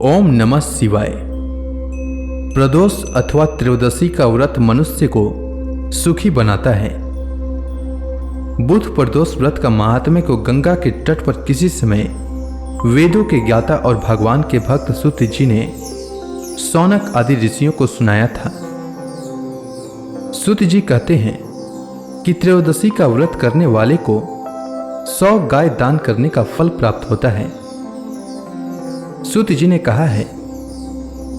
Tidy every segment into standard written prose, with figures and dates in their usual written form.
ओम नमः शिवाय। प्रदोष अथवा त्रयोदशी का व्रत मनुष्य को सुखी बनाता है। बुध प्रदोष व्रत का महात्म्य को गंगा के तट पर किसी समय वेदों के ज्ञाता और भगवान के भक्त सूत जी ने शौनक आदि ऋषियों को सुनाया था। सूत जी कहते हैं कि त्रयोदशी का व्रत करने वाले को 100 गाय दान करने का फल प्राप्त होता है। सूत जी ने कहा है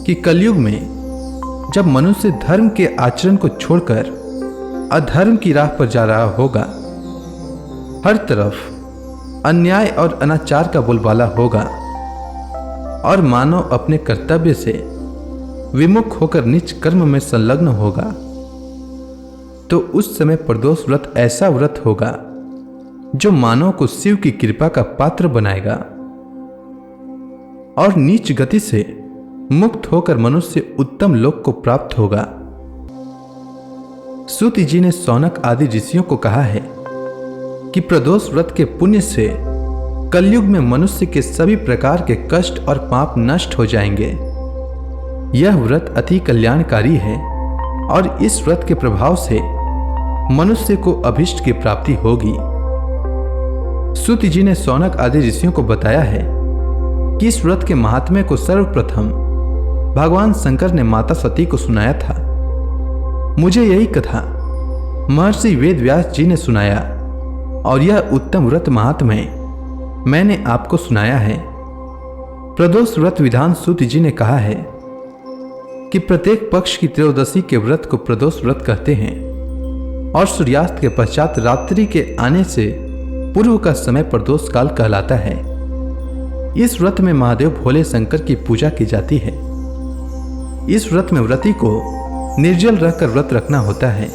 कि कलयुग में जब मनुष्य धर्म के आचरण को छोड़कर अधर्म की राह पर जा रहा होगा, हर तरफ अन्याय और अनाचार का बोलबाला होगा और मानव अपने कर्तव्य से विमुख होकर नीच कर्म में संलग्न होगा, तो उस समय प्रदोष व्रत ऐसा व्रत होगा जो मानव को शिव की कृपा का पात्र बनाएगा और नीच गति से मुक्त होकर मनुष्य उत्तम लोक को प्राप्त होगा। सूत जी ने शौनक आदि ऋषियों को कहा है कि प्रदोष व्रत के पुण्य से कलयुग में मनुष्य के सभी प्रकार के कष्ट और पाप नष्ट हो जाएंगे। यह व्रत अति कल्याणकारी है और इस व्रत के प्रभाव से मनुष्य को अभीष्ट की प्राप्ति होगी। सूत जी ने शौनक आदि ऋषियों को बताया है कि इस व्रत के महात्म्य को सर्वप्रथम भगवान शंकर ने माता सती को सुनाया था। मुझे यही कथा महर्षि वेद व्यास जी ने सुनाया और यह उत्तम व्रत महात्म्य मैंने आपको सुनाया है। प्रदोष व्रत विधान सूत जी ने कहा है कि प्रत्येक पक्ष की त्रयोदशी के व्रत को प्रदोष व्रत कहते हैं और सूर्यास्त के पश्चात रात्रि के आने से पूर्व का समय प्रदोष काल कहलाता है। इस व्रत में महादेव भोले शंकर की पूजा की जाती है। इस व्रत में व्रती को निर्जल रहकर व्रत रखना होता है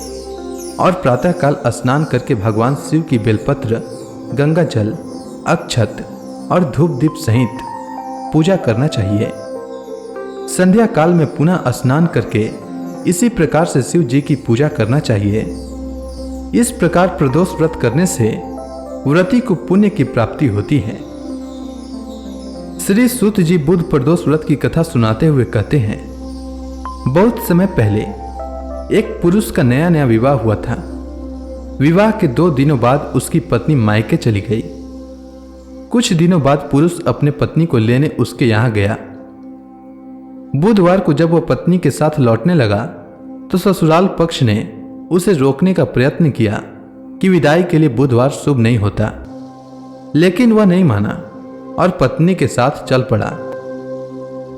और प्रातःकाल स्नान करके भगवान शिव की बेलपत्र, गंगा जल, अक्षत और धूप दीप सहित पूजा करना चाहिए। संध्या काल में पुनः स्नान करके इसी प्रकार से शिव जी की पूजा करना चाहिए। इस प्रकार प्रदोष व्रत करने से व्रती को पुण्य की प्राप्ति होती है। श्री सूत जी बुध प्रदोष व्रत की कथा सुनाते हुए कहते हैं, बहुत समय पहले एक पुरुष का नया नया विवाह हुआ था। विवाह के 2 दिनों बाद उसकी पत्नी मायके चली गई। कुछ दिनों बाद पुरुष अपने पत्नी को लेने उसके यहां गया। बुधवार को जब वह पत्नी के साथ लौटने लगा तो ससुराल पक्ष ने उसे रोकने का प्रयत्न किया कि विदाई के लिए बुधवार शुभ नहीं होता, लेकिन वह नहीं माना और पत्नी के साथ चल पड़ा।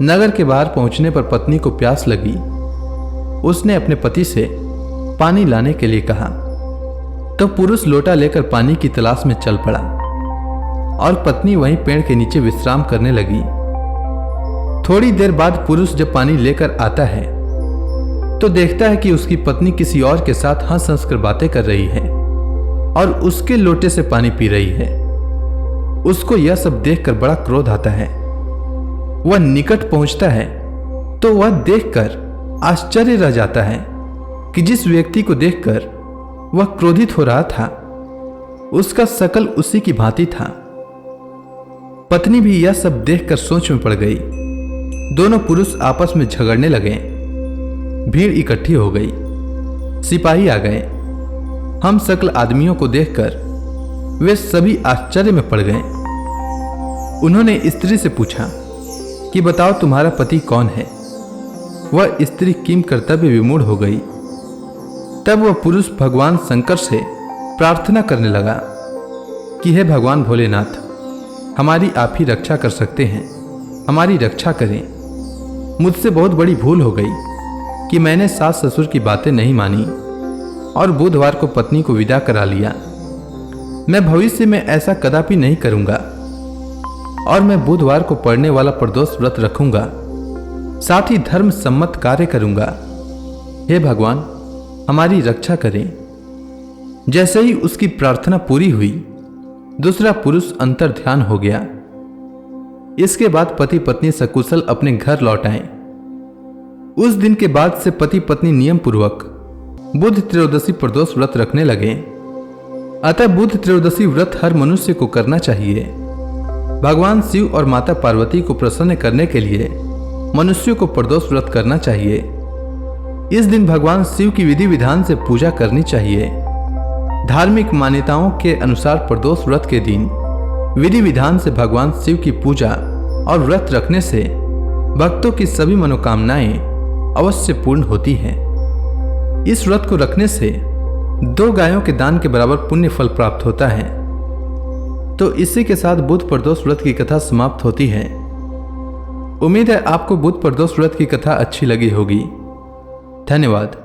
नगर के बाहर पहुंचने पर पत्नी को प्यास लगी। उसने अपने पति से पानी लाने के लिए कहा तो पुरुष लोटा लेकर पानी की तलाश में चल पड़ा और पत्नी वहीं पेड़ के नीचे विश्राम करने लगी। थोड़ी देर बाद पुरुष जब पानी लेकर आता है तो देखता है कि उसकी पत्नी किसी और के साथ हंस हंस कर बातें कर रही है और उसके लोटे से पानी पी रही है। उसको यह सब देखकर बड़ा क्रोध आता है। वह निकट पहुंचता है तो वह देखकर आश्चर्य रह जाता है कि जिस व्यक्ति को देखकर वह क्रोधित हो रहा था उसका शकल उसी की भांति था। पत्नी भी यह सब देखकर सोच में पड़ गई। दोनों पुरुष आपस में झगड़ने लगे। भीड़ इकट्ठी हो गई। सिपाही आ गए। हम सकल आदमियों को देखकर वे सभी आश्चर्य में पड़ गए। उन्होंने स्त्री से पूछा कि बताओ तुम्हारा पति कौन है। वह स्त्री किम कर्तव्य विमूढ़ हो गई। तब वह पुरुष भगवान शंकर से प्रार्थना करने लगा कि हे भगवान भोलेनाथ, हमारी आप ही रक्षा कर सकते हैं, हमारी रक्षा करें। मुझसे बहुत बड़ी भूल हो गई कि मैंने सास ससुर की बातें नहीं मानी और बुधवार को पत्नी को विदा करा लिया। मैं भविष्य में ऐसा कदापि नहीं करूंगा और मैं बुधवार को पड़ने वाला प्रदोष व्रत रखूंगा, साथ ही धर्म सम्मत कार्य करूंगा। हे भगवान, हमारी रक्षा करें। जैसे ही उसकी प्रार्थना पूरी हुई, दूसरा पुरुष अंतर ध्यान हो गया। इसके बाद पति पत्नी सकुशल अपने घर लौट आए। उस दिन के बाद से पति पत्नी नियम पूर्वक बुध त्रयोदशी प्रदोष व्रत रखने लगे। अतः बुध त्रयोदशी व्रत हर मनुष्य को करना चाहिए। भगवान शिव और माता पार्वती को प्रसन्न करने के लिए मनुष्यों को प्रदोष व्रत करना चाहिए। इस दिन भगवान शिव की विधि विधान से पूजा करनी चाहिए। धार्मिक मान्यताओं के अनुसार प्रदोष व्रत के दिन विधि विधान से भगवान शिव की पूजा और व्रत रखने से भक्तों की सभी मनोकामनाएं अवश्य पूर्ण होती हैं। इस व्रत को रखने से 2 गायों के दान के बराबर पुण्य फल प्राप्त होता है। तो इसी के साथ बुध प्रदोष व्रत की कथा समाप्त होती है। उम्मीद है आपको बुध प्रदोष व्रत की कथा अच्छी लगी होगी। धन्यवाद।